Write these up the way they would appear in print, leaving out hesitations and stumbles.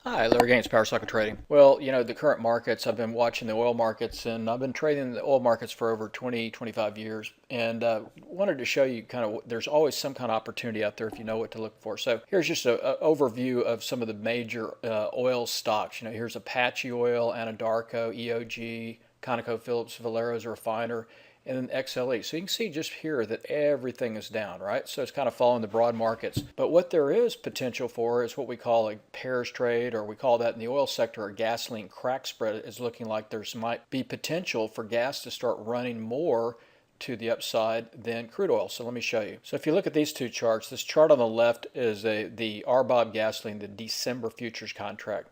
Hi, Larry Gaines, Power Cycle Trading. Well, the current markets, I've been watching the oil markets and I've been trading the oil markets for over 20, 25 years. And wanted to show you kind of, there's always some kind of opportunity out there if you know what to look for. So here's just an overview of some of the major oil stocks. Here's Apache Oil, Anadarko, EOG, ConocoPhillips, Valero's Refiner, and then XLE. So you can see just here that everything is down, right? So it's kind of following the broad markets. But what there is potential for is what we call a pairs trade, or we call that in the oil sector a gasoline crack spread. Is looking like there's might be potential for gas to start running more to the upside than crude oil. So let me show you. So if you look at these two charts, this chart on the left is the RBOB gasoline, the December futures contract.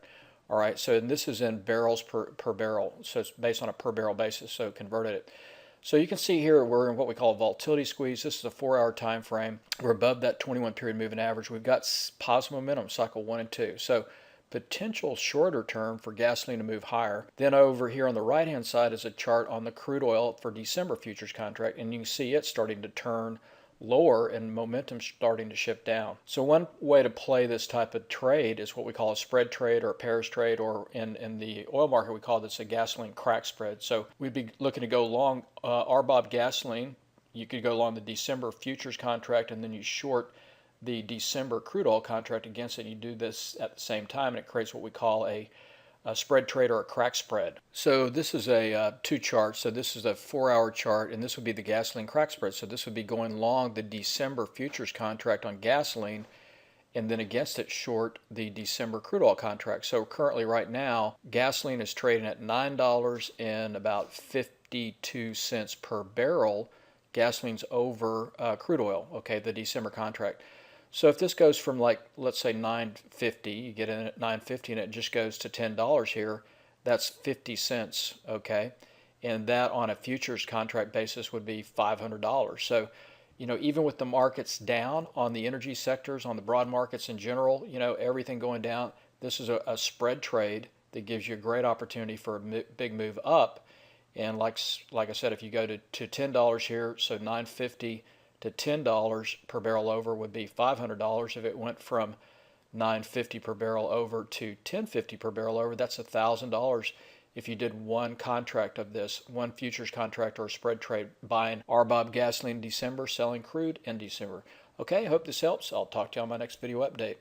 All right, so this is in barrels per barrel. So it's based on a per barrel basis, so converted it. So you can see here we're in what we call a volatility squeeze. This is a 4-hour time frame. We're above that 21 period moving average. We've got positive momentum, cycle 1 and 2. So potential shorter term for gasoline to move higher. Then over here on the right hand side is a chart on the crude oil for December futures contract, and you can see it starting to turn lower and momentum starting to shift down. So one way to play this type of trade is what we call a spread trade or a pairs trade, or in the oil market we call this a gasoline crack spread. So we'd be looking to go long RBOB gasoline. You could go long the December futures contract and then you short the December crude oil contract against it. You do this at the same time and it creates what we call a spread trade or a crack spread. So this is a two charts. So this is a 4-hour chart, and this would be the gasoline crack spread. So this would be going long the December futures contract on gasoline, and then against it short the December crude oil contract. So currently right now, gasoline is trading at $9 and about 52 cents per barrel. Gasoline's over crude oil, okay, the December contract. So if this goes from, like, let's say 9.50, you get in at 9.50 and it just goes to $10 here, that's 50 cents, okay? And that on a futures contract basis would be $500. So, even with the markets down on the energy sectors, on the broad markets in general, everything going down, this is a spread trade that gives you a great opportunity for a big move up. And like I said, if you go to $10 here, so 9.50 to $10 per barrel over would be $500. If it went from 9.50 per barrel over to 10.50 per barrel over, that's $1,000 if you did one contract of this, one futures contract or a spread trade, buying RBOB gasoline in December, selling crude in December. Okay, I hope this helps. I'll talk to you on my next video update.